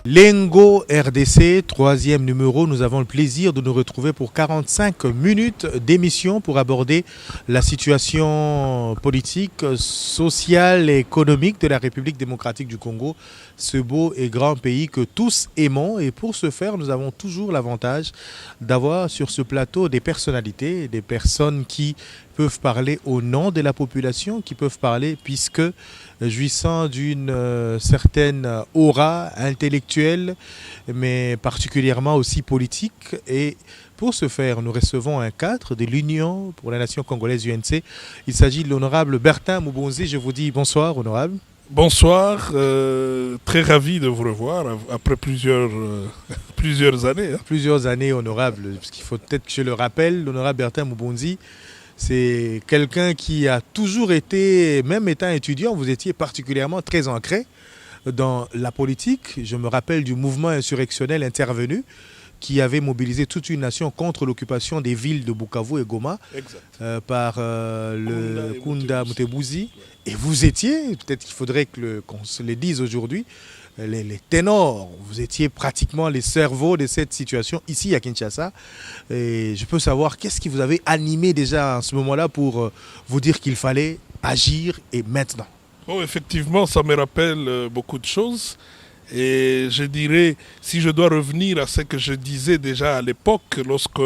Lengo RDC, troisième numéro, nous avons le plaisir de nous retrouver pour 45 minutes d'émission pour aborder la situation politique, sociale et économique de la République démocratique du Congo, ce beau et grand pays que tous aimons. Et pour ce faire, nous avons toujours l'avantage d'avoir sur ce plateau des personnalités, des personnes qui peuvent parler au nom de la population, qui peuvent parler puisque jouissant d'une certaine aura intellectuelle, mais particulièrement aussi politique. Et pour ce faire, nous recevons un cadre de l'Union pour la nation congolaise UNC. Il s'agit de l'honorable Bertin Moubonzi. Je vous dis bonsoir, honorable. Bonsoir, très ravi de vous revoir après plusieurs années. Hein. Plusieurs années, honorable, parce qu'il faut peut-être que je le rappelle, l'honorable Bertin Moubonzi, c'est quelqu'un qui a toujours été, même étant étudiant, vous étiez particulièrement très ancré dans la politique. Je me rappelle du mouvement insurrectionnel intervenu qui avait mobilisé toute une nation contre l'occupation des villes de Bukavu et Goma par le Kunda Mutebouzi. Et vous étiez, peut-être qu'il faudrait qu'on se le dise aujourd'hui, les ténors, vous étiez pratiquement les cerveaux de cette situation ici à Kinshasa. Et je peux savoir qu'est-ce qui vous avait animé déjà à ce moment-là pour vous dire qu'il fallait agir et maintenant. Bon, effectivement, ça me rappelle beaucoup de choses. Et je dirais, si je dois revenir à ce que je disais déjà à l'époque, lorsque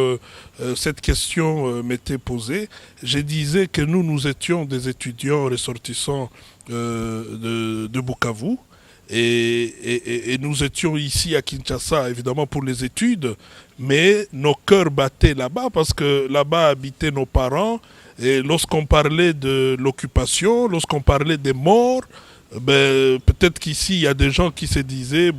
cette question m'était posée, je disais que nous étions des étudiants ressortissants de Bukavu. Et nous étions ici à Kinshasa, évidemment, pour les études, mais nos cœurs battaient là-bas parce que là-bas habitaient nos parents. Et lorsqu'on parlait de l'occupation, lorsqu'on parlait des morts, peut-être qu'ici, il y a des gens qui se disaient,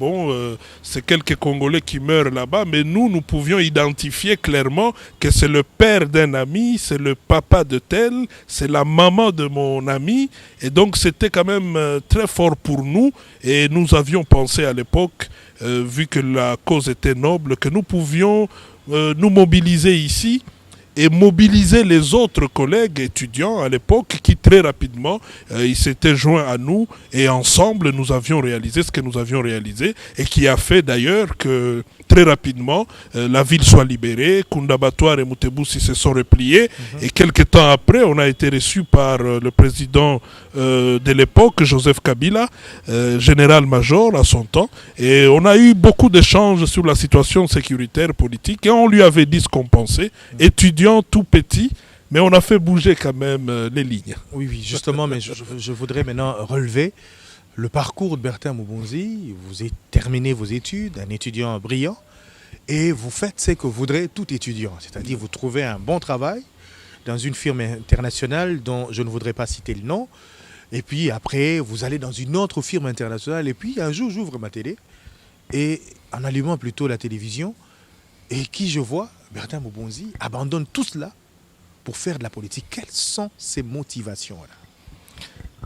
c'est quelques Congolais qui meurent là-bas, mais nous pouvions identifier clairement que c'est le père d'un ami, c'est le papa de tel, c'est la maman de mon ami, et donc c'était quand même très fort pour nous, et nous avions pensé à l'époque, vu que la cause était noble, que nous pouvions nous mobiliser ici, et mobiliser les autres collègues étudiants à l'époque qui très rapidement ils s'étaient joints à nous et ensemble nous avions réalisé ce que nous avions réalisé et qui a fait d'ailleurs que très rapidement la ville soit libérée, Kundabatouar et Mutebouzi se sont repliés et quelques temps après on a été reçus par le président de l'époque, Joseph Kabila, général-major à son temps, et on a eu beaucoup d'échanges sur la situation sécuritaire politique et on lui avait dit ce qu'on pensait, étudiant tout petit, mais on a fait bouger quand même les lignes. Oui, justement, mais je voudrais maintenant relever le parcours de Bertin Moubonzi. Vous avez terminé vos études, un étudiant brillant, et vous faites ce que voudrait tout étudiant, c'est-à-dire vous trouvez un bon travail dans une firme internationale dont je ne voudrais pas citer le nom, et puis après, vous allez dans une autre firme internationale, et puis un jour, j'ouvre ma télé, et en allumant plutôt la télévision, et qui je vois, Bertin Moubonzi abandonne tout cela pour faire de la politique. Quelles sont ces motivations-là?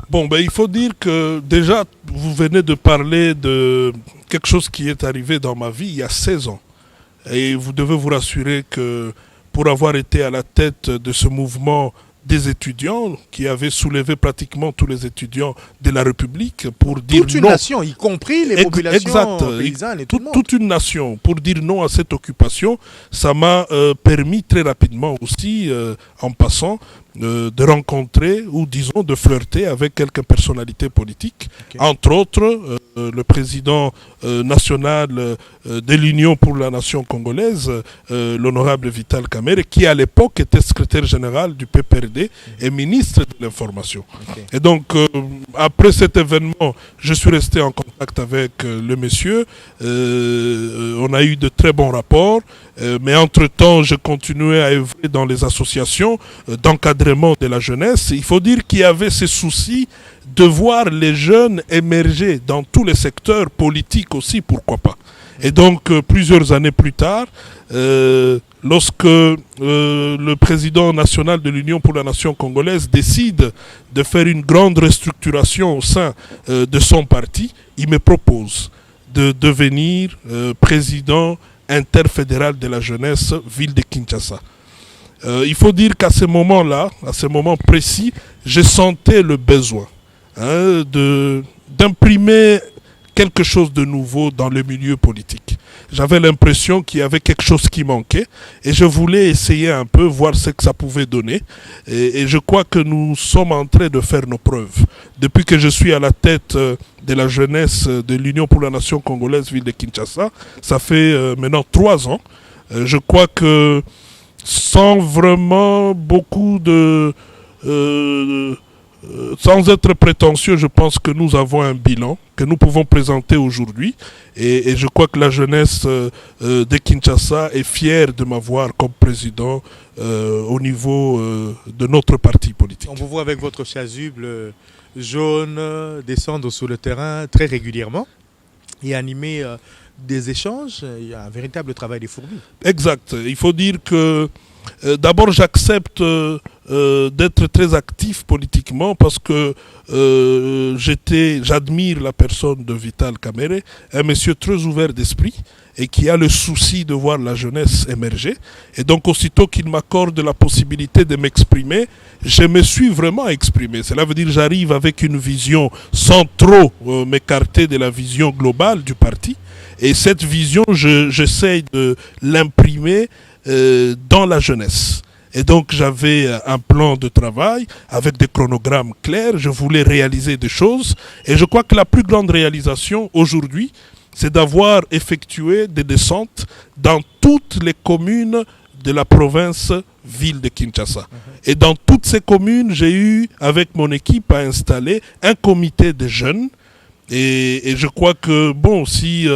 Bon, il faut dire que déjà, vous venez de parler de quelque chose qui est arrivé dans ma vie il y a 16 ans. Et vous devez vous rassurer que pour avoir été à la tête de ce mouvement des étudiants qui avaient soulevé pratiquement tous les étudiants de la République pour dire non. Toute une nation, y compris les populations paysannes et tout le monde. Toute une nation, pour dire non à cette occupation, ça m'a permis très rapidement aussi, en passant, de rencontrer ou disons de flirter avec quelques personnalités politiques, entre autres le président national de l'Union pour la nation congolaise, l'honorable Vital Kamerhe, qui à l'époque était secrétaire général du PPRD et ministre de l'information. Et donc après cet événement, je suis resté en contact avec le monsieur. On a eu de très bons rapports. Mais entre-temps, je continuais à œuvrer dans les associations d'encadrement de la jeunesse. Il faut dire qu'il y avait ce souci de voir les jeunes émerger dans tous les secteurs politiques aussi, pourquoi pas. Et donc, plusieurs années plus tard, lorsque le président national de l'Union pour la nation congolaise décide de faire une grande restructuration au sein de son parti, il me propose de devenir président interfédéral de la jeunesse, ville de Kinshasa. Il faut dire qu'à ce moment-là, à ce moment précis, je sentais le besoin d'imprimer quelque chose de nouveau dans le milieu politique. J'avais l'impression qu'il y avait quelque chose qui manquait et je voulais essayer un peu, voir ce que ça pouvait donner. Et je crois que nous sommes en train de faire nos preuves. Depuis que je suis à la tête de la jeunesse de l'Union pour la nation congolaise, ville de Kinshasa, ça fait maintenant 3 ans. Je crois que sans vraiment beaucoup sans être prétentieux, je pense que nous avons un bilan que nous pouvons présenter aujourd'hui. Et je crois que la jeunesse de Kinshasa est fière de m'avoir comme président au niveau de notre parti politique. On vous voit avec votre chasuble jaune descendre sur le terrain très régulièrement et animer des échanges. Il y a un véritable travail des fourmis. Exact. Il faut dire que d'abord, j'accepte d'être très actif politiquement parce que j'admire la personne de Vital Kamerhe, un monsieur très ouvert d'esprit et qui a le souci de voir la jeunesse émerger. Et donc, aussitôt qu'il m'accorde la possibilité de m'exprimer, je me suis vraiment exprimé. Cela veut dire que j'arrive avec une vision sans trop m'écarter de la vision globale du parti. Et cette vision, j'essaye de l'imprimer dans la jeunesse. Et donc j'avais un plan de travail avec des chronogrammes clairs, je voulais réaliser des choses et je crois que la plus grande réalisation aujourd'hui, c'est d'avoir effectué des descentes dans toutes les communes de la province ville de Kinshasa. Et dans toutes ces communes, j'ai eu avec mon équipe à installer un comité de jeunes. Et je crois que, bon, si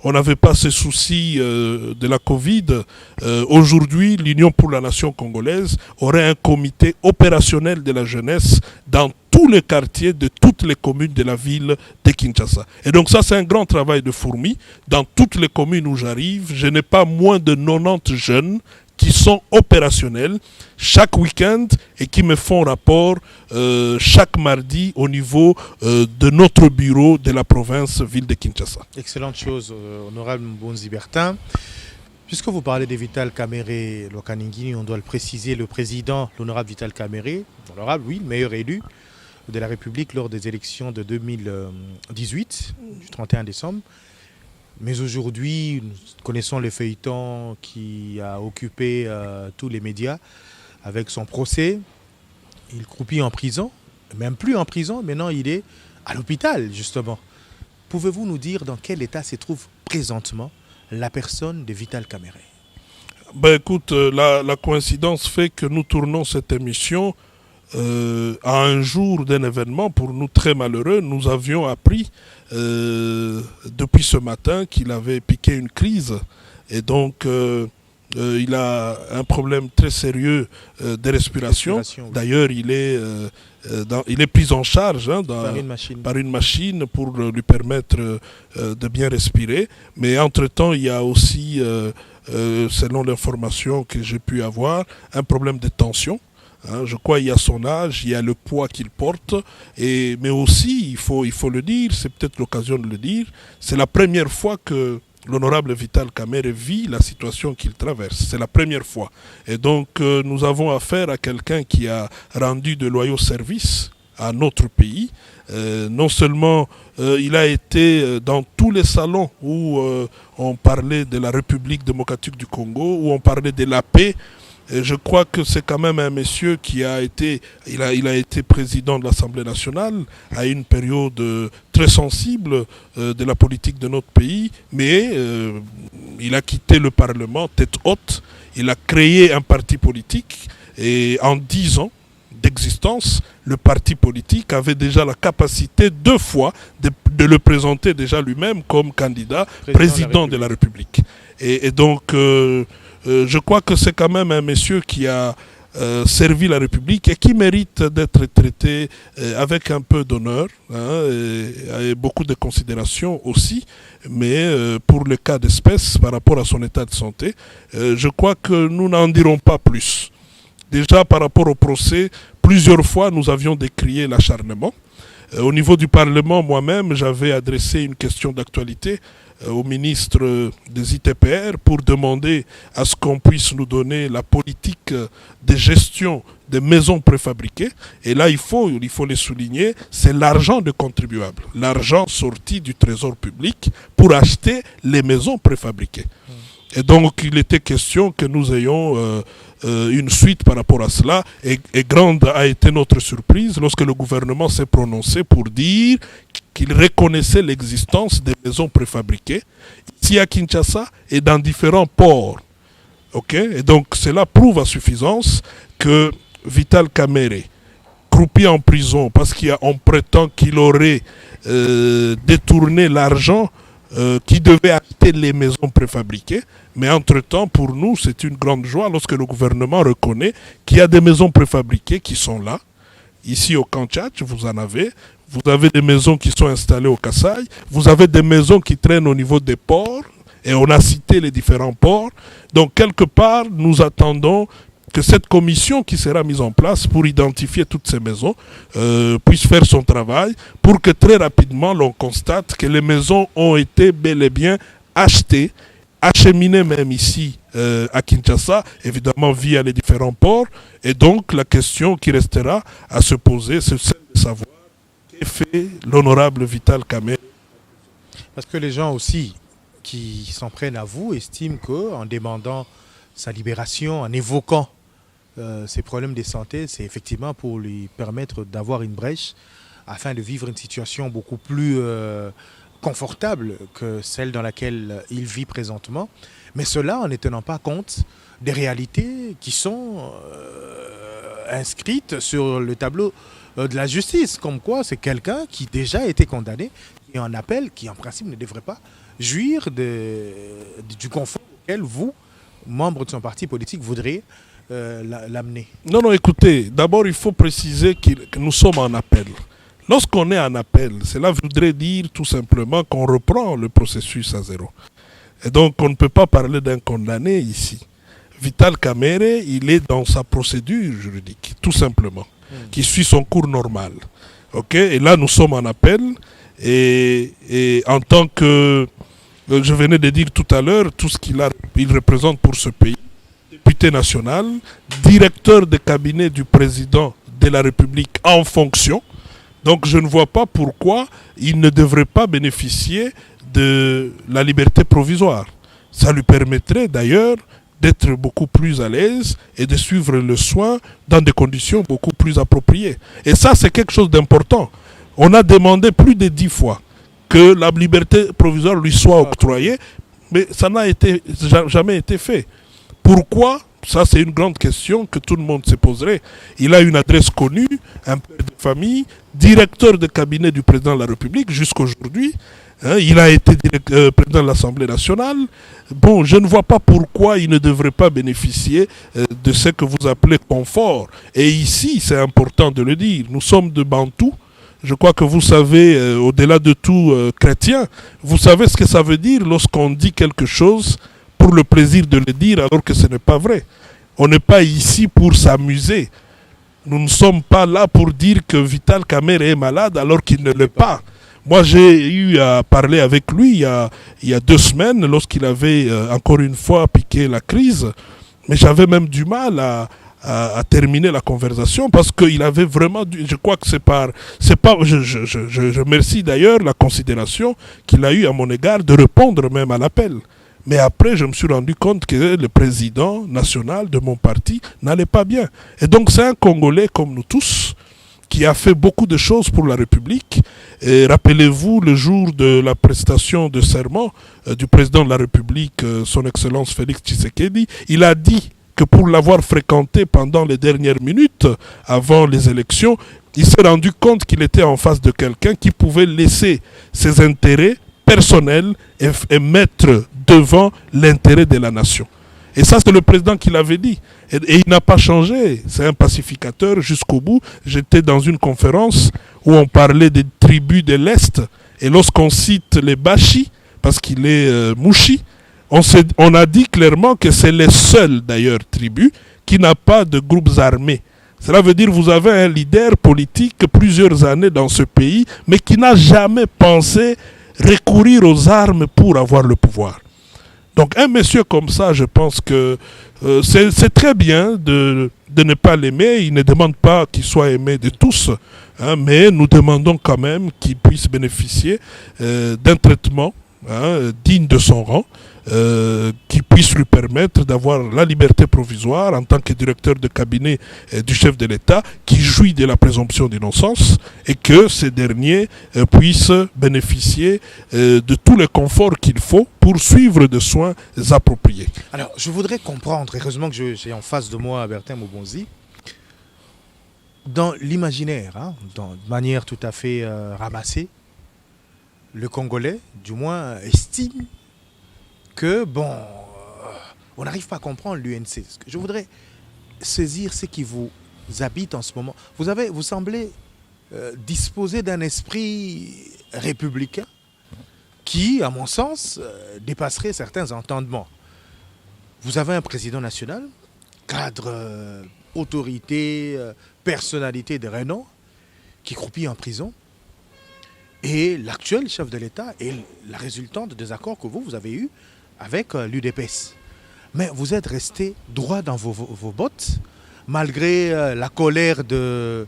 on n'avait pas ces soucis de la Covid, aujourd'hui, l'Union pour la nation congolaise aurait un comité opérationnel de la jeunesse dans tous les quartiers de toutes les communes de la ville de Kinshasa. Et donc ça, c'est un grand travail de fourmi. Dans toutes les communes où j'arrive, je n'ai pas moins de 90 jeunes qui sont opérationnels chaque week-end et qui me font rapport chaque mardi au niveau de notre bureau de la province ville de Kinshasa. Excellente chose, honorable Mbonzi Bertin. Puisque vous parlez de Vital Kamerhe Lokaningini, on doit le préciser, le président, l'honorable Vital Kamerhe, honorable, oui, le meilleur élu de la République lors des élections de 2018, du 31 décembre. Mais aujourd'hui, nous connaissons le feuilleton qui a occupé tous les médias avec son procès. Il croupit en prison, même plus en prison, maintenant il est à l'hôpital justement. Pouvez-vous nous dire dans quel état se trouve présentement la personne de Vital Kamerhe? Ben écoute, la coïncidence fait que nous tournons cette émission à un jour d'un événement pour nous très malheureux. Nous avions appris depuis ce matin qu'il avait piqué une crise et donc il a un problème très sérieux de respiration. Oui. D'ailleurs, il est pris en charge par une machine pour lui permettre de bien respirer. Mais entre-temps, il y a aussi, selon l'information que j'ai pu avoir, un problème de tension. Je crois qu'il y a son âge, il y a le poids qu'il porte, mais aussi, il faut le dire, c'est peut-être l'occasion de le dire, c'est la première fois que l'honorable Vital Kamerhe vit la situation qu'il traverse. C'est la première fois. Et donc, nous avons affaire à quelqu'un qui a rendu de loyaux services à notre pays. Non seulement il a été dans tous les salons où on parlait de la République démocratique du Congo, où on parlait de la paix. Et je crois que c'est quand même un monsieur qui a été, il a été président de l'Assemblée nationale à une période très sensible de la politique de notre pays, mais il a quitté le Parlement tête haute, il a créé un parti politique et en 10 ans, d'existence, le parti politique avait déjà la capacité 2 fois de le présenter déjà lui-même comme candidat président de la République. Et donc, je crois que c'est quand même un monsieur qui a servi la République et qui mérite d'être traité avec un peu d'honneur, et beaucoup de considération aussi, mais pour le cas d'espèce, par rapport à son état de santé, je crois que nous n'en dirons pas plus. Déjà par rapport au procès, plusieurs fois nous avions décrié l'acharnement. Au niveau du Parlement, moi-même, j'avais adressé une question d'actualité au ministre des ITPR pour demander à ce qu'on puisse nous donner la politique de gestion des maisons préfabriquées. Et là, il faut les souligner, c'est l'argent des contribuables, l'argent sorti du trésor public pour acheter les maisons préfabriquées. Et donc, il était question que nous ayons une suite par rapport à cela. Et grande a été notre surprise lorsque le gouvernement s'est prononcé pour dire qu'il reconnaissait l'existence des maisons préfabriquées ici à Kinshasa et dans différents ports. Et donc, cela prouve à suffisance que Vital Kamerhe, croupi en prison parce qu'on prétend qu'il aurait détourné l'argent qui devait acheter les maisons préfabriquées. Mais entre-temps, pour nous, c'est une grande joie lorsque le gouvernement reconnaît qu'il y a des maisons préfabriquées qui sont là. Ici au Kanchach, vous en avez. Vous avez des maisons qui sont installées au Kasaï. Vous avez des maisons qui traînent au niveau des ports. Et on a cité les différents ports. Donc, quelque part, nous attendons que cette commission qui sera mise en place pour identifier toutes ces maisons puisse faire son travail pour que très rapidement l'on constate que les maisons ont été bel et bien achetées, acheminées même ici à Kinshasa, évidemment via les différents ports. Et donc la question qui restera à se poser, c'est celle de savoir qu'est fait l'honorable Vital Kamerhe. Parce que les gens aussi qui s'en prennent à vous estiment qu'en demandant sa libération, en évoquant ses problèmes de santé, c'est effectivement pour lui permettre d'avoir une brèche afin de vivre une situation beaucoup plus confortable que celle dans laquelle il vit présentement. Mais cela en ne tenant pas compte des réalités qui sont inscrites sur le tableau de la justice. Comme quoi, c'est quelqu'un qui déjà a été condamné et en appel, qui en principe ne devrait pas jouir du confort auquel vous, membre de son parti politique, voudriez l'amener. Non, écoutez, d'abord il faut préciser que nous sommes en appel. Lorsqu'on est en appel, cela voudrait dire tout simplement qu'on reprend le processus à zéro. Et donc on ne peut pas parler d'un condamné ici. Vital Kamerhe, il est dans sa procédure juridique, tout simplement, qui suit son cours normal. Et là nous sommes en appel et en tant que, je venais de dire tout à l'heure, tout ce qu'il représente pour ce pays, député national, directeur de cabinet du président de la République en fonction. Donc je ne vois pas pourquoi il ne devrait pas bénéficier de la liberté provisoire. Ça lui permettrait d'ailleurs d'être beaucoup plus à l'aise et de suivre le soin dans des conditions beaucoup plus appropriées. Et ça, c'est quelque chose d'important. On a demandé plus de 10 fois que la liberté provisoire lui soit octroyée, mais ça n'a jamais été fait. Pourquoi? Ça, c'est une grande question que tout le monde se poserait. Il a une adresse connue, un père de famille, directeur de cabinet du président de la République jusqu'aujourd'hui. Il a été président de l'Assemblée nationale. Bon, je ne vois pas pourquoi il ne devrait pas bénéficier de ce que vous appelez confort. Et ici, c'est important de le dire, nous sommes de Bantous. Je crois que vous savez, au-delà de tout chrétien, vous savez ce que ça veut dire lorsqu'on dit quelque chose pour le plaisir de le dire alors que ce n'est pas vrai. On n'est pas ici pour s'amuser. Nous ne sommes pas là pour dire que Vital Kamerhe est malade alors qu'il ne l'est pas. Moi, j'ai eu à parler avec lui il y a 2 semaines lorsqu'il avait encore une fois piqué la crise. Mais j'avais même du mal à terminer la conversation parce qu'il avait vraiment je crois que je remercie d'ailleurs la considération qu'il a eue à mon égard de répondre même à l'appel. Mais après, je me suis rendu compte que le président national de mon parti n'allait pas bien. Et donc, c'est un Congolais comme nous tous qui a fait beaucoup de choses pour la République. Et rappelez-vous, le jour de la prestation de serment du président de la République, son Excellence Félix Tshisekedi, il a dit que pour l'avoir fréquenté pendant les dernières minutes avant les élections, il s'est rendu compte qu'il était en face de quelqu'un qui pouvait laisser ses intérêts personnels et mettre devant l'intérêt de la nation. Et ça, c'est le président qui l'avait dit. Et il n'a pas changé. C'est un pacificateur jusqu'au bout. J'étais dans une conférence où on parlait des tribus de l'Est. Et lorsqu'on cite les Bashi, parce qu'il est Mouchi, on a dit clairement que c'est les seules, d'ailleurs, tribus qui n'ont pas de groupes armés. Cela veut dire que vous avez un leader politique plusieurs années dans ce pays, mais qui n'a jamais pensé recourir aux armes pour avoir le pouvoir. Donc un monsieur comme ça, je pense que c'est très bien de ne pas l'aimer. Il ne demande pas qu'il soit aimé de tous, hein, mais nous demandons quand même qu'il puisse bénéficier d'un traitement digne de son rang, qui puisse lui permettre d'avoir la liberté provisoire en tant que directeur de cabinet du chef de l'État, qui jouit de la présomption d'innocence, et que ces derniers puissent bénéficier de tous les conforts qu'il faut pour suivre des soins appropriés. Alors, je voudrais comprendre, heureusement que j'ai en face de moi Bertin Mobonzi, dans l'imaginaire, de manière tout à fait ramassée, le Congolais, du moins, estime que, on n'arrive pas à comprendre l'UNC. Ce que je voudrais saisir ce qui vous habite en ce moment. Vous semblez disposer d'un esprit républicain qui, à mon sens, dépasserait certains entendements. Vous avez un président national, cadre, autorité, personnalité de renom, qui croupit en prison. Et l'actuel chef de l'État est la résultante des accords que vous avez eus avec l'UDPS. Mais vous êtes resté droit dans vos bottes, malgré la colère de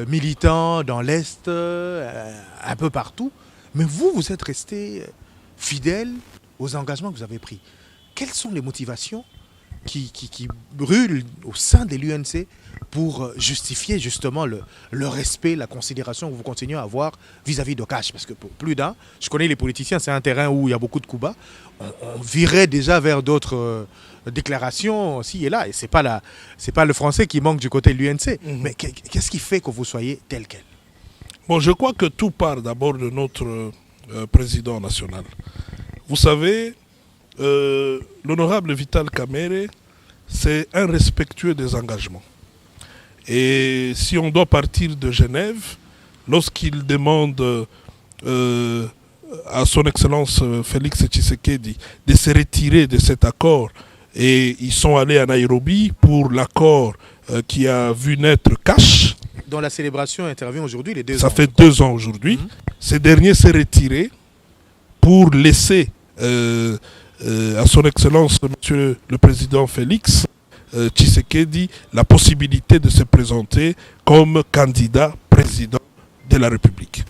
militants dans l'Est, un peu partout. Mais vous êtes resté fidèle aux engagements que vous avez pris. Quelles sont les motivations qui brûlent au sein de l'UNC pour justifier justement le respect, la considération que vous continuez à avoir vis-à-vis d'Okash? Parce que pour plus d'un, je connais les politiciens, c'est un terrain où il y a beaucoup de coups bas. On virait déjà vers d'autres déclarations aussi et là. Et ce n'est pas le français qui manque du côté de l'UNC. Mais qu'est-ce qui fait que vous soyez tel quel? Bon, je crois que tout part d'abord de notre président national. Vous savez, l'honorable Vital Kamerhe, c'est un respectueux des engagements. Et si on doit partir de Genève, lorsqu'il demande à son Excellence Félix Tshisekedi de se retirer de cet accord, et ils sont allés à Nairobi pour l'accord qui a vu naître Cash. Dont la célébration intervient aujourd'hui, les 2 ans. Ça fait 2 ans aujourd'hui. Ces derniers s'est retiré pour laisser à son Excellence, Monsieur le Président Félix Tshisekedi, la possibilité de se présenter comme candidat président de la République.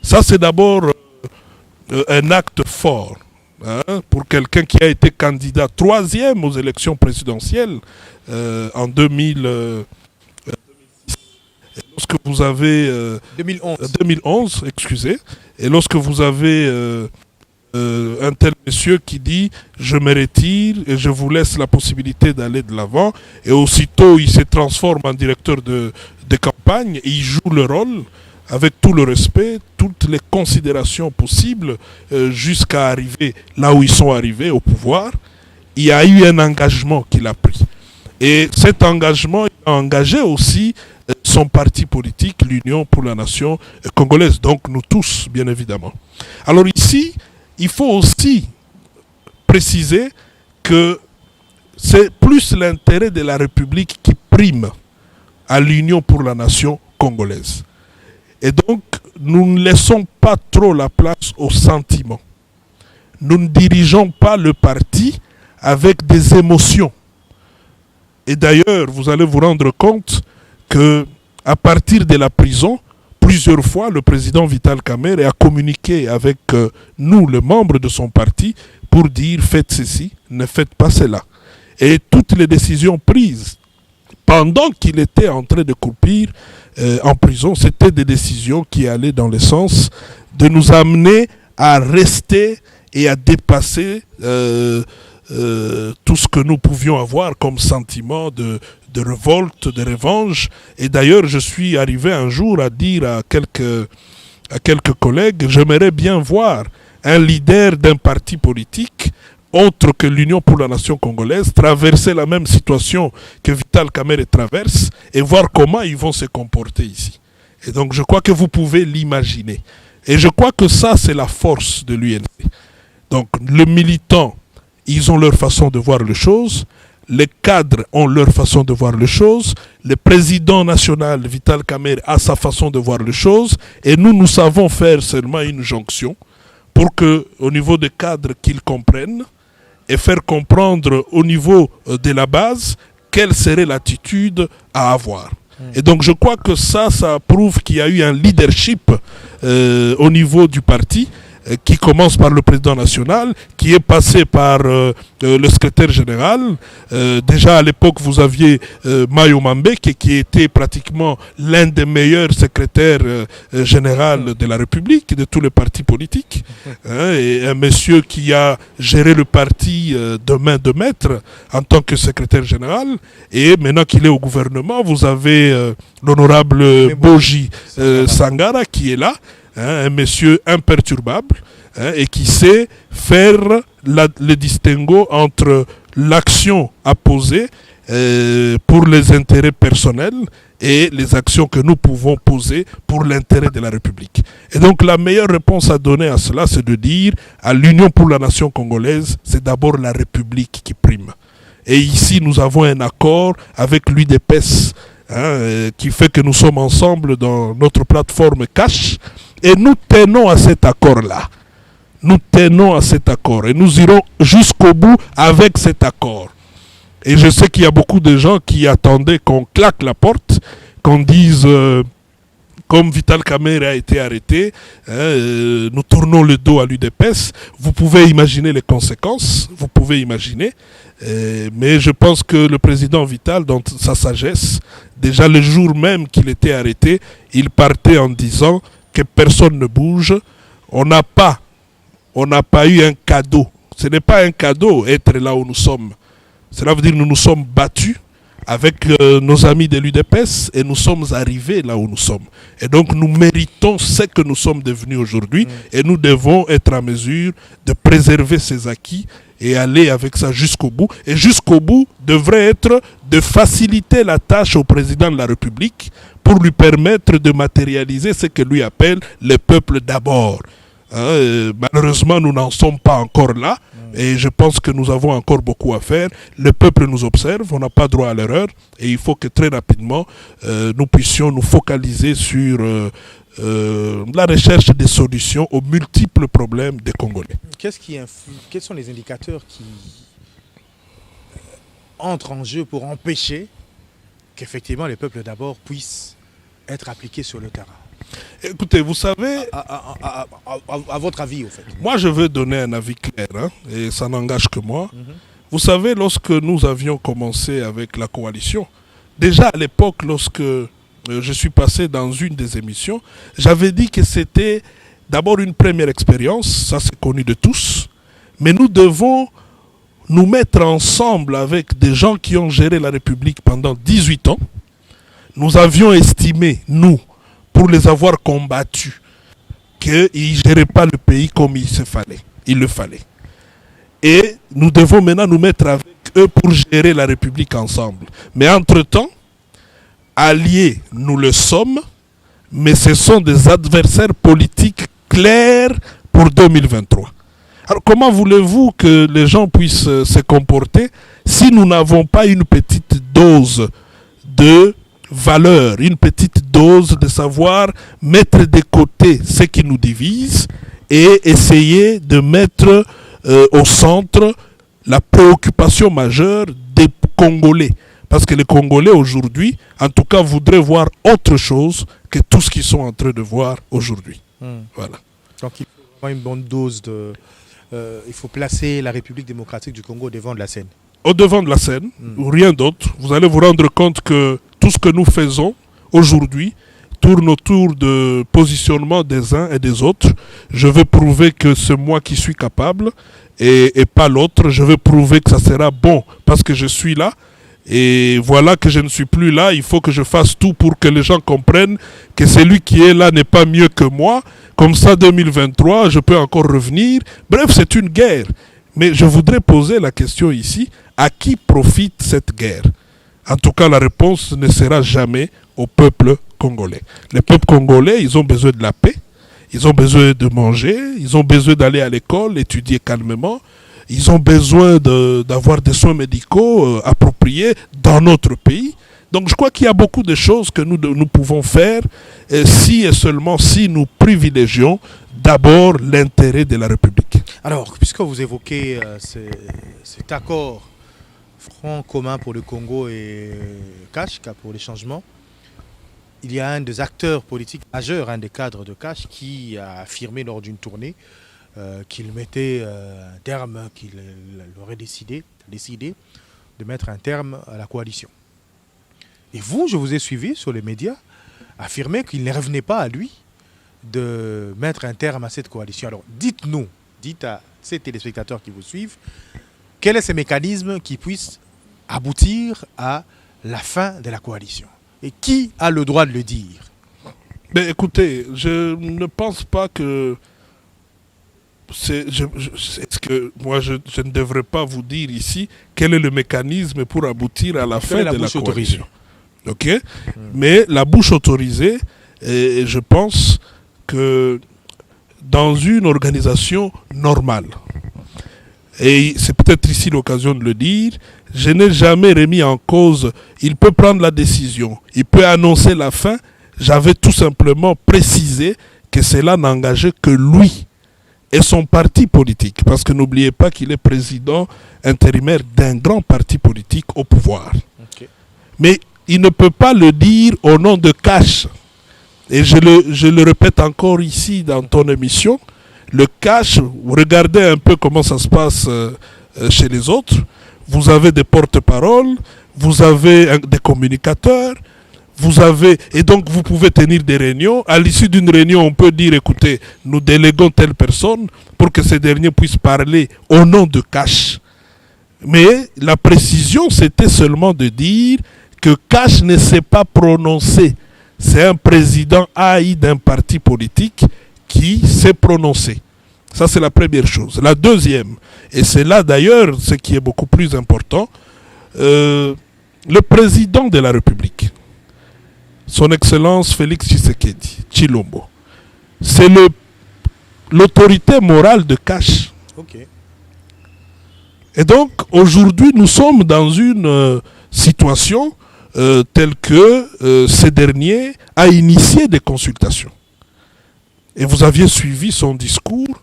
Ça, c'est d'abord un acte fort pour quelqu'un qui a été candidat 3e aux élections présidentielles en 2000. Lorsque vous avez 2011, excusez, et lorsque vous avez un tel monsieur qui dit « je me retire et je vous laisse la possibilité d'aller de l'avant » et aussitôt il se transforme en directeur de campagne et il joue le rôle avec tout le respect, toutes les considérations possibles jusqu'à arriver là où ils sont arrivés au pouvoir. Il y a eu un engagement qu'il a pris. Et cet engagement, il a engagé aussi son parti politique, l'Union pour la nation congolaise, donc nous tous, bien évidemment. Alors ici, il faut aussi préciser que c'est plus l'intérêt de la République qui prime à l'Union pour la nation congolaise. Et donc, nous ne laissons pas trop la place aux sentiments. Nous ne dirigeons pas le parti avec des émotions. Et d'ailleurs, vous allez vous rendre compte que à partir de la prison, plusieurs fois, le président Vital Kamerhe a communiqué avec nous, les membres de son parti, pour dire « faites ceci, ne faites pas cela ». Et toutes les décisions prises pendant qu'il était en train de croupir en prison, c'était des décisions qui allaient dans le sens de nous amener à rester et à dépasser tout ce que nous pouvions avoir comme sentiment de révolte, de revanche. Et d'ailleurs, je suis arrivé un jour à dire à quelques collègues, j'aimerais bien voir un leader d'un parti politique autre que l'Union pour la nation congolaise traverser la même situation que Vital Kamerhe traverse et voir comment ils vont se comporter ici. Et donc je crois que vous pouvez l'imaginer. Et je crois que ça, c'est la force de l'UNC. Donc les militants, ils ont leur façon de voir les choses. Les cadres ont leur façon de voir les choses. Le président national, Vital Kamerhe, a sa façon de voir les choses. Et nous savons faire seulement une jonction pour que, au niveau des cadres, qu'ils comprennent et faire comprendre au niveau de la base quelle serait l'attitude à avoir. Et donc je crois que ça prouve qu'il y a eu un leadership au niveau du parti qui commence par le président national, qui est passé par le secrétaire général. Déjà à l'époque, vous aviez Mayo Mambeke, qui était pratiquement l'un des meilleurs secrétaires généraux de la République, de tous les partis politiques. Et un monsieur qui a géré le parti de main de maître en tant que secrétaire général. Et maintenant qu'il est au gouvernement, vous avez l'honorable Boji Sangara qui est là. Un monsieur imperturbable et qui sait faire le distinguo entre l'action à poser pour les intérêts personnels et les actions que nous pouvons poser pour l'intérêt de la République. Et donc la meilleure réponse à donner à cela, c'est de dire à l'Union pour la nation congolaise, c'est d'abord la République qui prime. Et ici, nous avons un accord avec l'UDPS qui fait que nous sommes ensemble dans notre plateforme Cash. Et nous tenons à cet accord-là. Nous tenons à cet accord. Et nous irons jusqu'au bout avec cet accord. Et je sais qu'il y a beaucoup de gens qui attendaient qu'on claque la porte, qu'on dise, comme Vital Kamerhe a été arrêté, nous tournons le dos à l'UDPS. Vous pouvez imaginer les conséquences. Vous pouvez imaginer. Mais je pense que le président Vital, dans sa sagesse, déjà le jour même qu'il était arrêté, il partait en disant que personne ne bouge. On n'a pas eu un cadeau. Ce n'est pas un cadeau être là où nous sommes. Cela veut dire que nous nous sommes battus avec nos amis de l'UDPS et nous sommes arrivés là où nous sommes. Et donc nous méritons ce que nous sommes devenus aujourd'hui et nous devons être en mesure de préserver ces acquis et aller avec ça jusqu'au bout. Et jusqu'au bout devrait être de faciliter la tâche au président de la République pour lui permettre de matérialiser ce que lui appelle le peuple d'abord. Malheureusement, nous n'en sommes pas encore là et je pense que nous avons encore beaucoup à faire. Le peuple nous observe, on n'a pas droit à l'erreur et il faut que très rapidement nous puissions nous focaliser sur la recherche des solutions aux multiples problèmes des Congolais. Quels sont les indicateurs qui entrent en jeu pour empêcher qu'effectivement les peuples d'abord puissent être appliqués sur le terrain? Écoutez, vous savez... À votre avis, au fait. Moi, je veux donner un avis clair, et ça n'engage que moi. Vous savez, lorsque nous avions commencé avec la coalition, déjà à l'époque, lorsque je suis passé dans une des émissions, j'avais dit que c'était d'abord une première expérience, ça c'est connu de tous, mais nous devons nous mettre ensemble avec des gens qui ont géré la République pendant 18 ans. Nous avions estimé, nous, pour les avoir combattus, qu'ils ne géraient pas le pays comme il le fallait. Et nous devons maintenant nous mettre avec eux pour gérer la République ensemble. Mais entre-temps, alliés, nous le sommes, mais ce sont des adversaires politiques clairs pour 2023. Alors comment voulez-vous que les gens puissent se comporter si nous n'avons pas une petite dose de valeur, une petite dose de savoir mettre de côté ce qui nous divise et essayer de mettre au centre la préoccupation majeure des Congolais. Parce que les Congolais aujourd'hui, en tout cas, voudraient voir autre chose que tout ce qu'ils sont en train de voir aujourd'hui. Voilà. Donc il faut vraiment une bonne dose de... il faut placer la République démocratique du Congo au devant de la scène. Au devant de la scène, ou rien d'autre. Vous allez vous rendre compte que tout ce que nous faisons aujourd'hui tourne autour de positionnement des uns et des autres. Je veux prouver que c'est moi qui suis capable et pas l'autre. Je veux prouver que ça sera bon parce que je suis là. Et voilà que je ne suis plus là. Il faut que je fasse tout pour que les gens comprennent que celui qui est là n'est pas mieux que moi. Comme ça, 2023, je peux encore revenir. Bref, c'est une guerre. Mais je voudrais poser la question ici, à qui profite cette guerre? En tout cas, la réponse ne sera jamais au peuple congolais. Le peuple congolais, ils ont besoin de la paix, ils ont besoin de manger, ils ont besoin d'aller à l'école, étudier calmement, ils ont besoin d'avoir des soins médicaux appropriés dans notre pays. Donc je crois qu'il y a beaucoup de choses que nous pouvons faire si et seulement si nous privilégions d'abord l'intérêt de la République. Alors, puisque vous évoquez cet accord front commun pour le Congo et Cash, pour les changements, il y a un des acteurs politiques majeurs, un des cadres de Cash, qui a affirmé lors d'une tournée qu'il mettait un terme, qu'il aurait décidé de mettre un terme à la coalition. Et vous, je vous ai suivi sur les médias, affirmer qu'il ne revenait pas à lui de mettre un terme à cette coalition. Alors, dites-nous, dites à ces téléspectateurs qui vous suivent, quel est ce mécanisme qui puisse aboutir à la fin de la coalition? Et qui a le droit de le dire? Mais écoutez, je ne pense pas que... moi, je ne devrais pas vous dire ici quel est le mécanisme pour aboutir à la fin de la coalition. Ok. Mais la bouche autorisée, et je pense que dans une organisation normale, et c'est peut-être ici l'occasion de le dire, je n'ai jamais remis en cause, il peut prendre la décision, il peut annoncer la fin, j'avais tout simplement précisé que cela n'engageait que lui et son parti politique, parce que n'oubliez pas qu'il est président intérimaire d'un grand parti politique au pouvoir. Okay. Mais il ne peut pas le dire au nom de Cash. Et je le répète encore ici dans ton émission, le Cash, regardez un peu comment ça se passe chez les autres. Vous avez des porte-paroles, vous avez des communicateurs, et donc vous pouvez tenir des réunions. À l'issue d'une réunion, on peut dire, écoutez, nous déléguons telle personne pour que ces derniers puissent parler au nom de Cash. Mais la précision, c'était seulement de dire que Cash ne s'est pas prononcé. C'est un président haï d'un parti politique qui s'est prononcé. Ça, c'est la première chose. La deuxième, et c'est là d'ailleurs ce qui est beaucoup plus important, le président de la République, son Excellence Félix Tshisekedi Tshilombo, c'est l'autorité morale de Cash. Okay. Et donc, aujourd'hui, nous sommes dans une situation telle que ce dernier a initié des consultations. Et vous aviez suivi son discours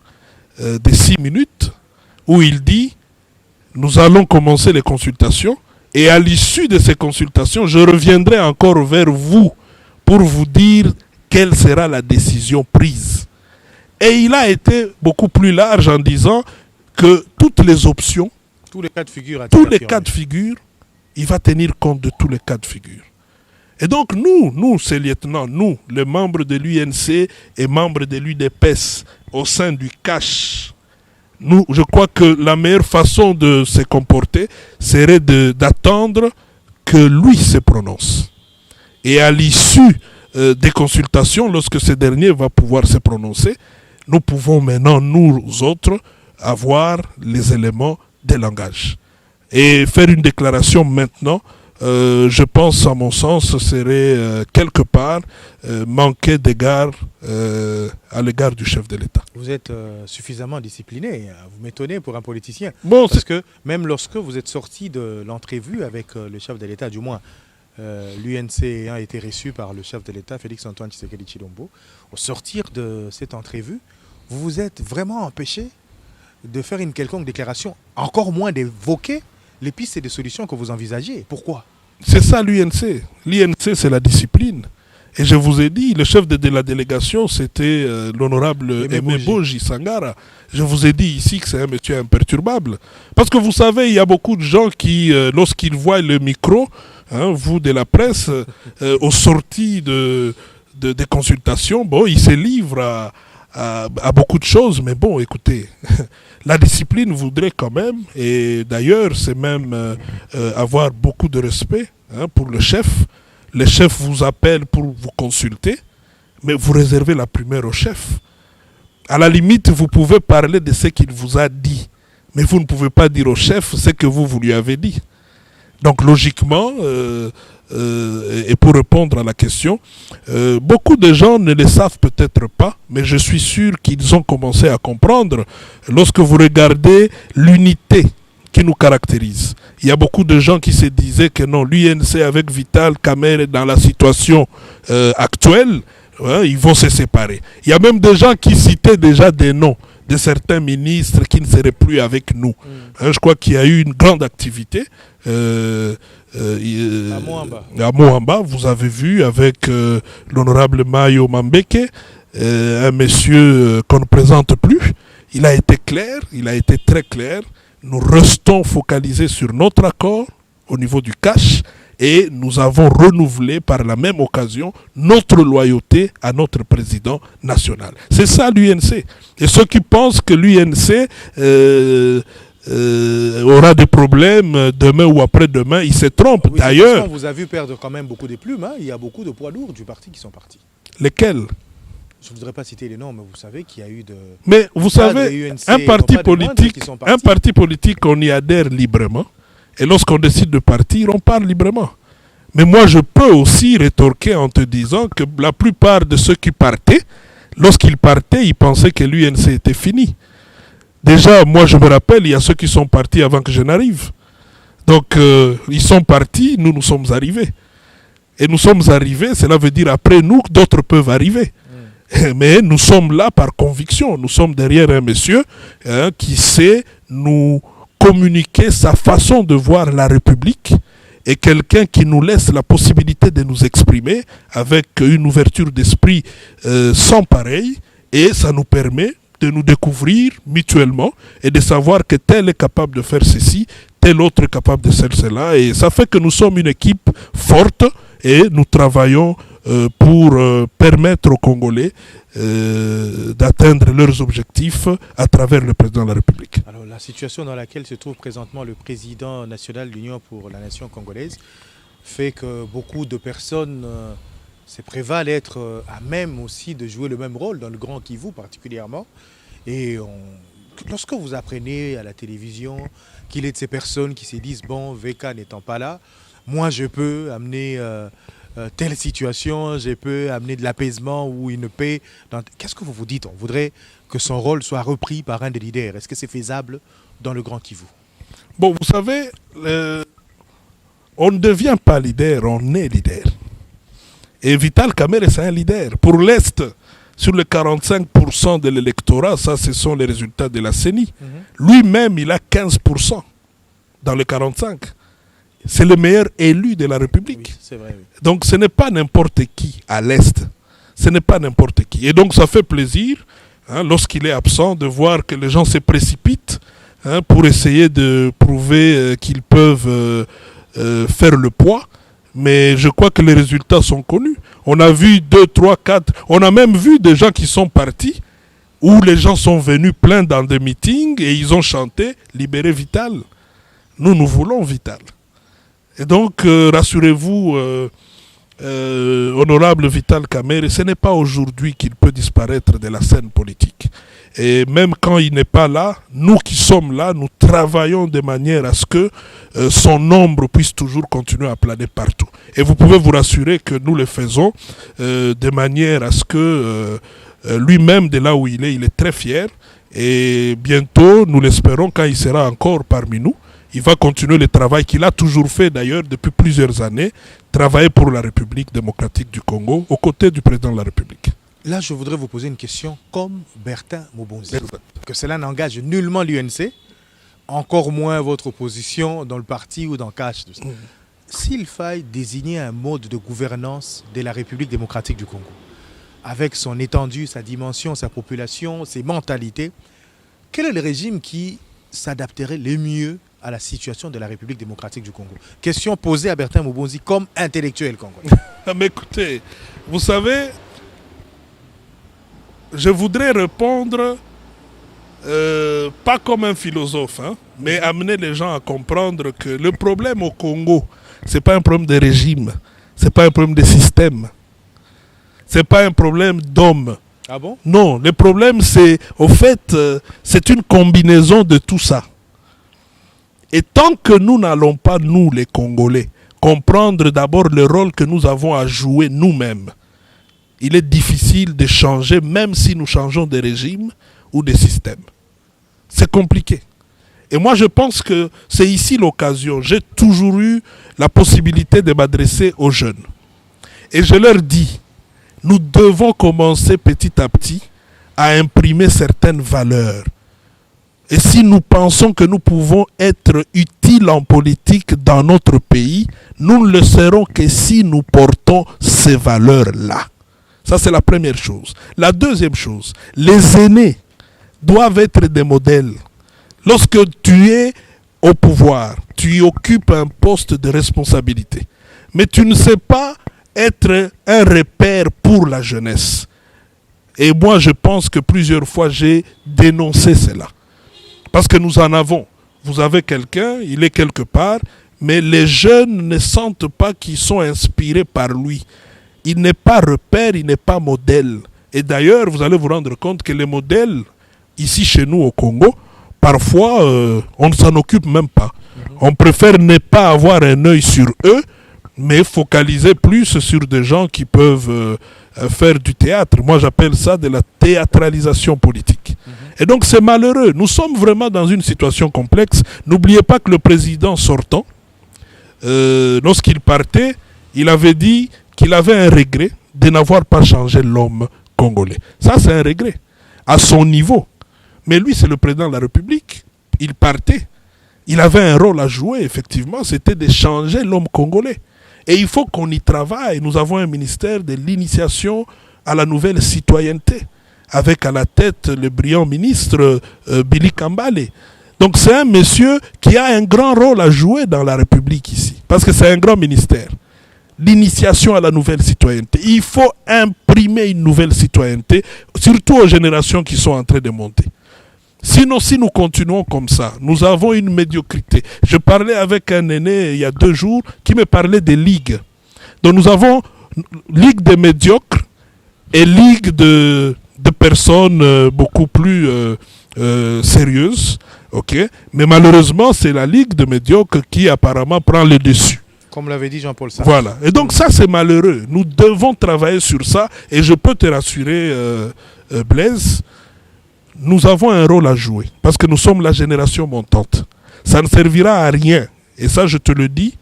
de 6 minutes où il dit « Nous allons commencer les consultations et à l'issue de ces consultations, je reviendrai encore vers vous pour vous dire quelle sera la décision prise. » Et il a été beaucoup plus large en disant que toutes les options, tous les cas de figure, il va tenir compte de tous les cas de figure. Et donc nous, ces lieutenants, nous, les membres de l'UNC et membres de l'UDPS au sein du CACH, je crois que la meilleure façon de se comporter serait d'attendre que lui se prononce. Et à l'issue des consultations, lorsque ce dernier va pouvoir se prononcer, nous pouvons maintenant, nous autres, avoir les éléments de langage. Et faire une déclaration maintenant, je pense, à mon sens, ce serait quelque part manquer d'égard à l'égard du chef de l'État. Vous êtes suffisamment discipliné, vous m'étonnez pour un politicien. Bon, parce que même lorsque vous êtes sorti de l'entrevue avec le chef de l'État, du moins l'UNC a été reçu par le chef de l'État, Félix-Antoine Tshisekedi Tshilombo, au sortir de cette entrevue, vous vous êtes vraiment empêché de faire une quelconque déclaration, encore moins d'évoquer les pistes et des solutions que vous envisagez. Pourquoi? C'est ça l'UNC. L'UNC, c'est la discipline. Et je vous ai dit, le chef de la délégation, c'était l'honorable Aimé Boji Sangara. Je vous ai dit ici que c'est un monsieur imperturbable. Parce que vous savez, il y a beaucoup de gens qui, lorsqu'ils voient le micro, vous de la presse, aux sorties des consultations, bon, ils se livrent à beaucoup de choses, mais bon, écoutez, la discipline voudrait quand même, et d'ailleurs, c'est même avoir beaucoup de respect pour le chef. Le chef vous appelle pour vous consulter, mais vous réservez la primeur au chef. À la limite, vous pouvez parler de ce qu'il vous a dit, mais vous ne pouvez pas dire au chef ce que vous lui avez dit. Donc logiquement, et pour répondre à la question, beaucoup de gens ne le savent peut-être pas, mais je suis sûr qu'ils ont commencé à comprendre lorsque vous regardez l'unité qui nous caractérise. Il y a beaucoup de gens qui se disaient que non, l'UNC avec Vital Kamerhe dans la situation actuelle, ils vont se séparer. Il y a même des gens qui citaient déjà des noms de certains ministres qui ne seraient plus avec nous. Je crois qu'il y a eu une grande activité. À Moamba, vous avez vu avec l'honorable Mayo Mambeke, un monsieur qu'on ne présente plus. Il a été clair, il a été très clair. Nous restons focalisés sur notre accord au niveau du cash et nous avons renouvelé par la même occasion notre loyauté à notre président national. C'est ça l'UNC. Et ceux qui pensent que l'UNC aura des problèmes demain ou après-demain, ils se trompent. Oui, d'ailleurs, on vous a vu perdre quand même beaucoup de plumes. Il y a beaucoup de poids lourds du parti qui sont partis. Lesquels? Je ne voudrais pas citer les noms, mais vous savez qu'il y a eu de... Mais vous savez, un parti politique, on y adhère librement. Et lorsqu'on décide de partir, on part librement. Mais moi, je peux aussi rétorquer en te disant que la plupart de ceux qui partaient, lorsqu'ils partaient, ils pensaient que l'UNC était fini. Déjà, moi, je me rappelle, il y a ceux qui sont partis avant que je n'arrive. Donc, ils sont partis, nous sommes arrivés. Et nous sommes arrivés, cela veut dire après nous, d'autres peuvent arriver. Mais nous sommes là par conviction. Nous sommes derrière un monsieur qui sait nous communiquer sa façon de voir la République et quelqu'un qui nous laisse la possibilité de nous exprimer avec une ouverture d'esprit sans pareil, et ça nous permet de nous découvrir mutuellement et de savoir que tel est capable de faire ceci, tel autre est capable de faire cela, et ça fait que nous sommes une équipe forte et nous travaillons pour permettre aux Congolais d'atteindre leurs objectifs à travers le président de la République. Alors, la situation dans laquelle se trouve présentement le président national de l'Union pour la nation congolaise fait que beaucoup de personnes se prévalent être à même aussi de jouer le même rôle dans le Grand Kivu particulièrement. Et lorsque vous apprenez à la télévision qu'il est de ces personnes qui se disent « bon, VK n'étant pas là, moi je peux amener... telle situation, je peux amener de l'apaisement ou une paix. Qu'est-ce que vous vous dites? On voudrait que son rôle soit repris par un des leaders. Est-ce que c'est faisable dans le Grand Kivu? Bon, vous savez, on ne devient pas leader, on est leader. Et Vital Kamerhe, c'est un leader. Pour l'Est, sur les 45% de l'électorat, ça, ce sont les résultats de la CENI. Lui-même, il a 15% dans les 45%. C'est le meilleur élu de la République. Oui, c'est vrai, oui. Donc ce n'est pas n'importe qui à l'Est. Ce n'est pas n'importe qui. Et donc ça fait plaisir, lorsqu'il est absent, de voir que les gens se précipitent pour essayer de prouver qu'ils peuvent faire le poids. Mais je crois que les résultats sont connus. On a vu 2, 3, 4... On a même vu des gens qui sont partis, où les gens sont venus pleins dans des meetings et ils ont chanté « Libérez Vital ». Nous voulons Vital. Et donc, rassurez-vous, honorable Vital Kamerhe, ce n'est pas aujourd'hui qu'il peut disparaître de la scène politique. Et même quand il n'est pas là, nous qui sommes là, nous travaillons de manière à ce que son ombre puisse toujours continuer à planer partout. Et vous pouvez vous rassurer que nous le faisons de manière à ce que lui-même, de là où il est très fier. Et bientôt, nous l'espérons, quand il sera encore parmi nous, il va continuer le travail qu'il a toujours fait d'ailleurs depuis plusieurs années, travailler pour la République démocratique du Congo, aux côtés du président de la République. Là, je voudrais vous poser une question comme Bertin Mobonzi. Que cela n'engage nullement l'UNC, encore moins votre opposition dans le parti ou dans Cash. S'il faille désigner un mode de gouvernance de la République démocratique du Congo, avec son étendue, sa dimension, sa population, ses mentalités, quel est le régime qui s'adapterait le mieux à la situation de la République démocratique du Congo? Question posée à Bertin Mobonzi comme intellectuel congolais. Mais écoutez, vous savez, je voudrais répondre pas comme un philosophe, hein, mais amener les gens à comprendre que le problème au Congo, c'est pas un problème de régime, c'est pas un problème de système, c'est pas un problème d'homme. Ah bon? Non, le problème c'est, au fait, c'est une combinaison de tout ça. Et tant que nous n'allons pas, nous les Congolais, comprendre d'abord le rôle que nous avons à jouer nous-mêmes, il est difficile de changer, même si nous changeons de régime ou de système. C'est compliqué. Et moi, je pense que c'est ici l'occasion. J'ai toujours eu la possibilité de m'adresser aux jeunes. Et je leur dis, nous devons commencer petit à petit à imprimer certaines valeurs. Et si nous pensons que nous pouvons être utiles en politique dans notre pays, nous ne le serons que si nous portons ces valeurs-là. Ça, c'est la première chose. La deuxième chose, les aînés doivent être des modèles. Lorsque tu es au pouvoir, tu occupes un poste de responsabilité, mais tu ne sais pas être un repère pour la jeunesse. Et moi, je pense que plusieurs fois, j'ai dénoncé cela. Parce que nous en avons. Vous avez quelqu'un, il est quelque part, mais les jeunes ne sentent pas qu'ils sont inspirés par lui. Il n'est pas repère, il n'est pas modèle. Et d'ailleurs, vous allez vous rendre compte que les modèles, ici chez nous au Congo, parfois, on ne s'en occupe même pas. On préfère ne pas avoir un œil sur eux, mais focaliser plus sur des gens qui peuvent faire du théâtre. Moi, j'appelle ça de la théâtralisation politique. Et donc, c'est malheureux. Nous sommes vraiment dans une situation complexe. N'oubliez pas que le président sortant, lorsqu'il partait, il avait dit qu'il avait un regret de n'avoir pas changé l'homme congolais. Ça, c'est un regret, à son niveau. Mais lui, c'est le président de la République. Il partait. Il avait un rôle à jouer, effectivement. C'était de changer l'homme congolais. Et il faut qu'on y travaille. Nous avons un ministère de l'initiation à la nouvelle citoyenneté, avec à la tête le brillant ministre Billy Kambale. Donc c'est un monsieur qui a un grand rôle à jouer dans la République ici, parce que c'est un grand ministère. L'initiation à la nouvelle citoyenneté. Il faut imprimer une nouvelle citoyenneté, surtout aux générations qui sont en train de monter. Sinon, si nous continuons comme ça, nous avons une médiocrité. Je parlais avec un aîné il y a 2 jours qui me parlait des ligues. Donc nous avons ligue des médiocres et ligue de personnes beaucoup plus sérieuses. Okay? Mais malheureusement, c'est la ligue de médiocres qui apparemment prend le dessus. Comme l'avait dit Jean-Paul Sartre. Voilà. Et donc ça, c'est malheureux. Nous devons travailler sur ça. Et je peux te rassurer, Blaise, nous avons un rôle à jouer. Parce que nous sommes la génération montante. Ça ne servira à rien. Et ça, je te le dis,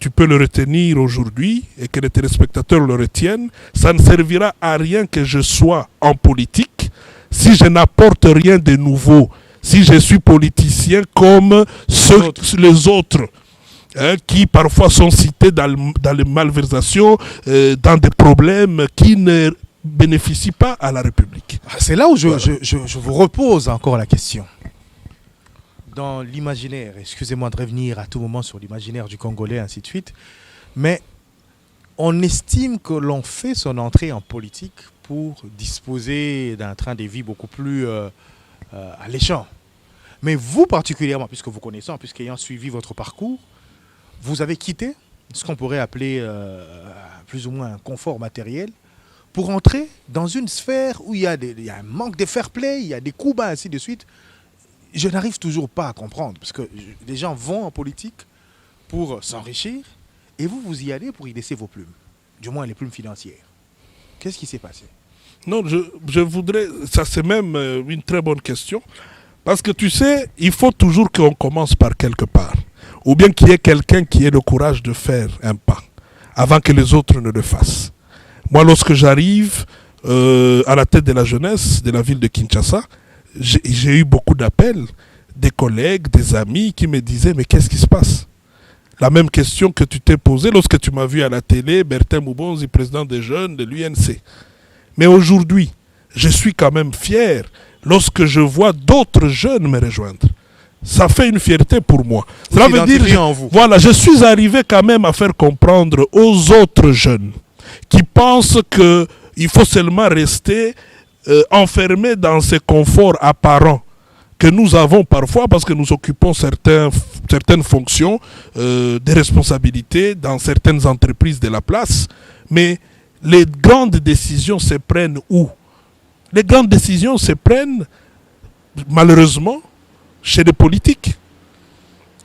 tu peux le retenir aujourd'hui et que les téléspectateurs le retiennent. Ça ne servira à rien que je sois en politique si je n'apporte rien de nouveau. Si je suis politicien comme les autres. Qui parfois sont cités dans les malversations, dans des problèmes qui ne bénéficient pas à la République. C'est là où je vous repose encore la question. Dans l'imaginaire, excusez-moi de revenir à tout moment sur l'imaginaire du Congolais, ainsi de suite, mais on estime que l'on fait son entrée en politique pour disposer d'un train de vie beaucoup plus alléchant. Mais vous particulièrement, puisque vous connaissez, puisqu'ayant suivi votre parcours, vous avez quitté ce qu'on pourrait appeler plus ou moins un confort matériel pour entrer dans une sphère où il y a un manque de fair play, il y a des coups bas, ainsi de suite. Je n'arrive toujours pas à comprendre, parce que les gens vont en politique pour s'enrichir, et vous y allez pour y laisser vos plumes, du moins les plumes financières. Qu'est-ce qui s'est passé? Non, je voudrais... Ça, c'est même une très bonne question. Parce que tu sais, il faut toujours qu'on commence par quelque part. Ou bien qu'il y ait quelqu'un qui ait le courage de faire un pas, avant que les autres ne le fassent. Moi, lorsque j'arrive à la tête de la jeunesse de la ville de Kinshasa, j'ai eu beaucoup d'appels, des collègues, des amis qui me disaient « Mais qu'est-ce qui se passe ?» La même question que tu t'es posée lorsque tu m'as vu à la télé, Bertin Moubonzi, président des jeunes de l'UNC. Mais aujourd'hui, je suis quand même fier lorsque je vois d'autres jeunes me rejoindre. Ça fait une fierté pour moi. Cela veut dire, en vous. Voilà, je suis arrivé quand même à faire comprendre aux autres jeunes qui pensent qu'il faut seulement rester enfermés dans ces conforts apparents que nous avons parfois parce que nous occupons certaines fonctions, des responsabilités dans certaines entreprises de la place. Mais les grandes décisions se prennent où? Les grandes décisions se prennent, malheureusement, chez les politiques.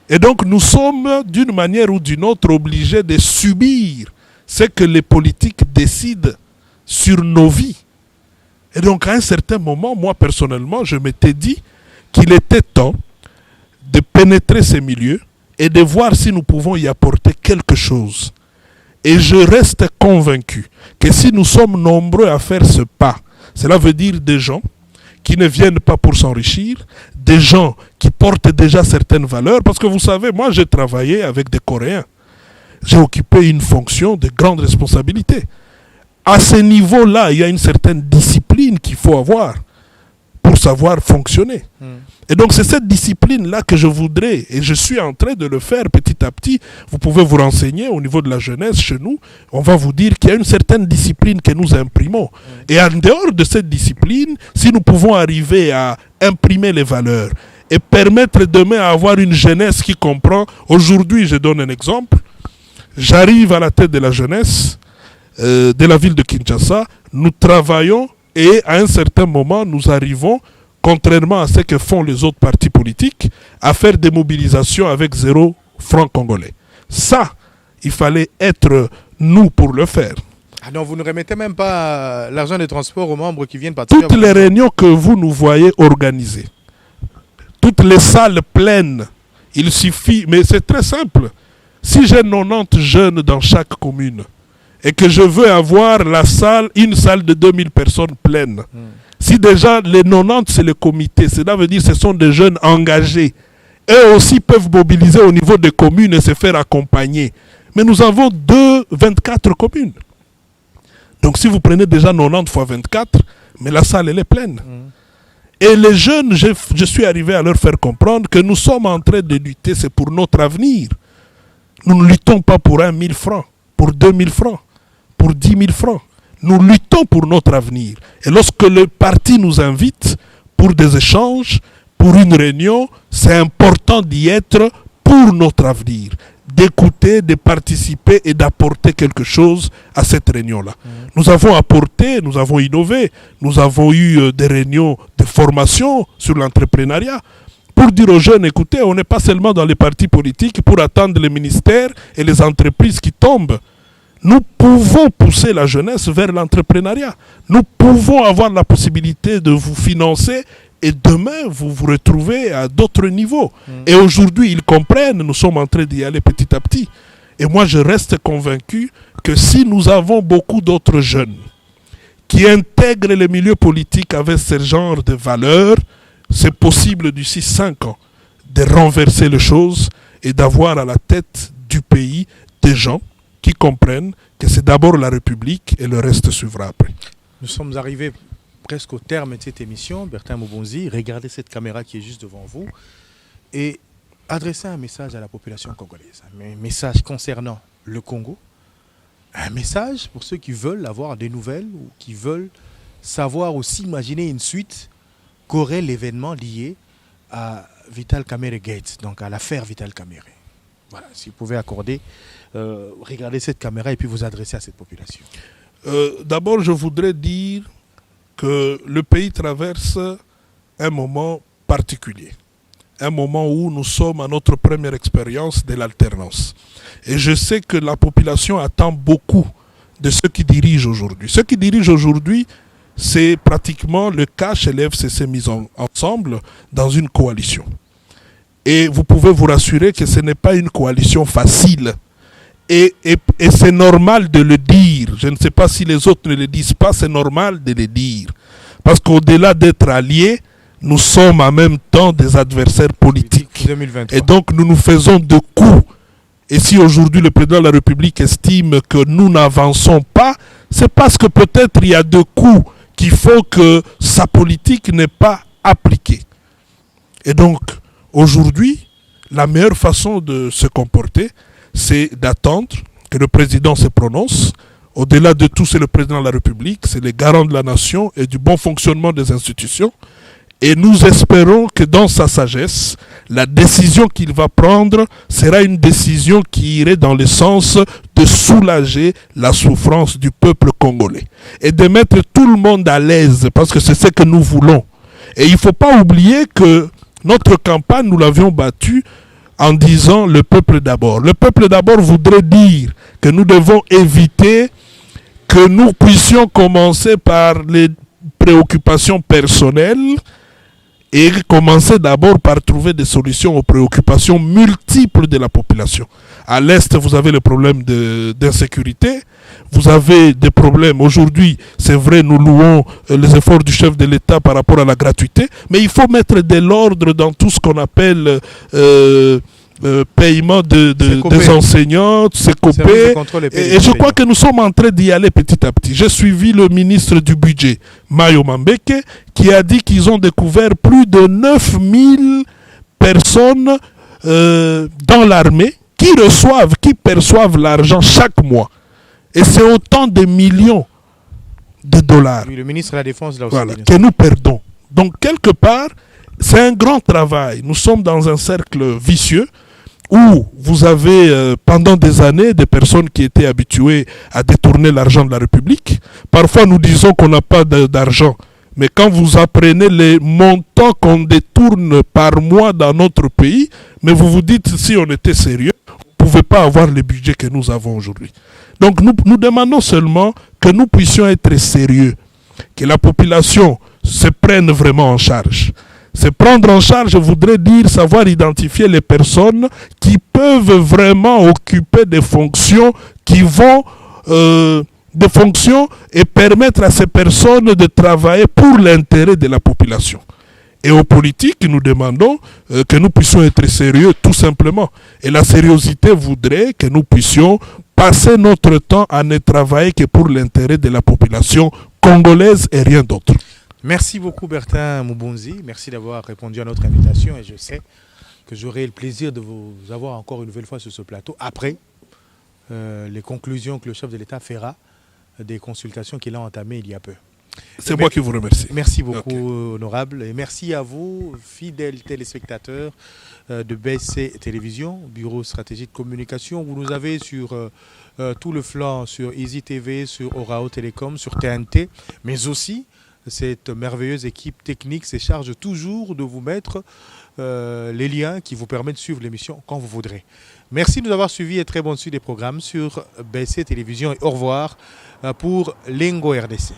Et donc nous sommes, d'une manière ou d'une autre, obligés de subir ce que les politiques décident sur nos vies. Et donc à un certain moment, moi personnellement, je m'étais dit qu'il était temps de pénétrer ces milieux et de voir si nous pouvons y apporter quelque chose. Et je reste convaincu que si nous sommes nombreux à faire ce pas, cela veut dire des gens qui ne viennent pas pour s'enrichir, des gens qui portent déjà certaines valeurs. Parce que vous savez, moi j'ai travaillé avec des Coréens. J'ai occupé une fonction de grande responsabilité. À ce niveau-là, il y a une certaine discipline qu'il faut avoir pour savoir fonctionner. Et donc c'est cette discipline-là que je voudrais, et je suis en train de le faire petit à petit. Vous pouvez vous renseigner au niveau de la jeunesse chez nous. On va vous dire qu'il y a une certaine discipline que nous imprimons. Et en dehors de cette discipline, si nous pouvons arriver à imprimer les valeurs et permettre demain à avoir une jeunesse qui comprend. Aujourd'hui, je donne un exemple. J'arrive à la tête de la jeunesse de la ville de Kinshasa. Nous travaillons et à un certain moment, nous arrivons, contrairement à ce que font les autres partis politiques, à faire des mobilisations avec 0 franc congolais. Ça, il fallait être nous pour le faire. Ah non, vous ne remettez même pas l'argent de transport aux membres qui viennent participer. Toutes les réunions que vous nous voyez organiser, toutes les salles pleines, il suffit, mais c'est très simple. Si j'ai 90 jeunes dans chaque commune et que je veux avoir une salle de 2000 personnes pleine, si déjà les 90 c'est le comité, cela veut dire que ce sont des jeunes engagés. Eux aussi peuvent mobiliser au niveau des communes et se faire accompagner. Mais nous avons 24 communes. Donc si vous prenez déjà 90 fois 24, mais la salle elle est pleine. Et les jeunes, je suis arrivé à leur faire comprendre que nous sommes en train de lutter, c'est pour notre avenir. Nous ne luttons pas pour 1 000 francs, pour 2 000 francs, pour 10 000 francs. Nous luttons pour notre avenir. Et lorsque le parti nous invite pour des échanges, pour une réunion, c'est important d'y être pour notre avenir. D'écouter, de participer et d'apporter quelque chose à cette réunion-là. Nous avons apporté, nous avons innové, nous avons eu des réunions de formation sur l'entrepreneuriat pour dire aux jeunes, écoutez, on n'est pas seulement dans les partis politiques pour attendre les ministères et les entreprises qui tombent. Nous pouvons pousser la jeunesse vers l'entrepreneuriat. Nous pouvons avoir la possibilité de vous financer et demain, vous vous retrouvez à d'autres niveaux. Et aujourd'hui, ils comprennent, nous sommes en train d'y aller petit à petit. Et moi, je reste convaincu que si nous avons beaucoup d'autres jeunes qui intègrent les milieux politiques avec ce genre de valeurs, c'est possible d'ici 5 ans de renverser les choses et d'avoir à la tête du pays des gens qui comprennent que c'est d'abord la République et le reste suivra après. Nous sommes arrivés presque au terme de cette émission. Bertin Mobonzi, regardez cette caméra qui est juste devant vous et adressez un message à la population congolaise. Un message concernant le Congo. Un message pour ceux qui veulent avoir des nouvelles ou qui veulent savoir ou s'imaginer une suite qu'aurait l'événement lié à Vital Kamerhe Gate, donc à l'affaire Vital Kamerhe. Voilà, si vous pouvez accorder, regardez cette caméra et puis vous adresser à cette population. D'abord, je voudrais dire que le pays traverse un moment particulier. Un moment où nous sommes à notre première expérience de l'alternance. Et je sais que la population attend beaucoup de ceux qui dirigent aujourd'hui. Ceux qui dirigent aujourd'hui, c'est pratiquement le CACH et l'FCC mis ensemble dans une coalition. Et vous pouvez vous rassurer que ce n'est pas une coalition facile. Et c'est normal de le dire. Je ne sais pas si les autres ne le disent pas, c'est normal de le dire. Parce qu'au-delà d'être alliés, nous sommes en même temps des adversaires politiques. 2023. Et donc nous nous faisons de coups. Et si aujourd'hui le président de la République estime que nous n'avançons pas, c'est parce que peut-être il y a deux coups qui font que sa politique n'est pas appliquée. Et donc aujourd'hui, la meilleure façon de se comporter, c'est d'attendre que le président se prononce Au-delà de tout, c'est le président de la République, c'est les garants de la nation et du bon fonctionnement des institutions. Et nous espérons que dans sa sagesse, la décision qu'il va prendre sera une décision qui irait dans le sens de soulager la souffrance du peuple congolais et de mettre tout le monde à l'aise, parce que c'est ce que nous voulons. Et il ne faut pas oublier que notre campagne, nous l'avions battue en disant le peuple d'abord. Le peuple d'abord voudrait dire que nous devons éviter que nous puissions commencer par les préoccupations personnelles et commencer d'abord par trouver des solutions aux préoccupations multiples de la population. À l'Est, vous avez le problème d'insécurité, vous avez des problèmes. Aujourd'hui, c'est vrai, nous louons les efforts du chef de l'État par rapport à la gratuité, mais il faut mettre de l'ordre dans tout ce qu'on appelle paiement des enseignants, CECOPE, et je crois que nous sommes en train d'y aller petit à petit. J'ai suivi le ministre du budget, Mayo Mambeke, qui a dit qu'ils ont découvert plus de 9000 personnes dans l'armée qui perçoivent l'argent chaque mois. Et c'est autant de millions de dollars, oui, le ministre de la Défense voilà, que nous perdons. Donc quelque part, c'est un grand travail. Nous sommes dans un cercle vicieux où vous avez pendant des années des personnes qui étaient habituées à détourner l'argent de la République. Parfois nous disons qu'on n'a pas d'argent, mais quand vous apprenez les montants qu'on détourne par mois dans notre pays, mais vous vous dites, si on était sérieux, on ne pouvait pas avoir le budget que nous avons aujourd'hui. Donc nous demandons seulement que nous puissions être sérieux, que la population se prenne vraiment en charge. Se prendre en charge voudrait dire savoir identifier les personnes qui peuvent vraiment occuper des fonctions qui vont des fonctions et permettre à ces personnes de travailler pour l'intérêt de la population. Et aux politiques, nous demandons que nous puissions être sérieux tout simplement. Et la sérieuxité voudrait que nous puissions passer notre temps à ne travailler que pour l'intérêt de la population congolaise et rien d'autre. Merci beaucoup Bertin Moubonzi, merci d'avoir répondu à notre invitation et je sais que j'aurai le plaisir de vous avoir encore une nouvelle fois sur ce plateau après les conclusions que le chef de l'État fera des consultations qu'il a entamées il y a peu. C'est moi qui vous remercie. Merci beaucoup, honorable, et merci à vous, fidèles téléspectateurs de BC Télévision, Bureau stratégique de communication. Vous nous avez sur tout le flanc, sur Easy TV, sur Orao Télécom, sur TNT, mais aussi cette merveilleuse équipe technique se charge toujours de vous mettre les liens qui vous permettent de suivre l'émission quand vous voudrez. Merci de nous avoir suivis et très bonne suite des programmes sur BC Télévision et au revoir pour Lingo RDC.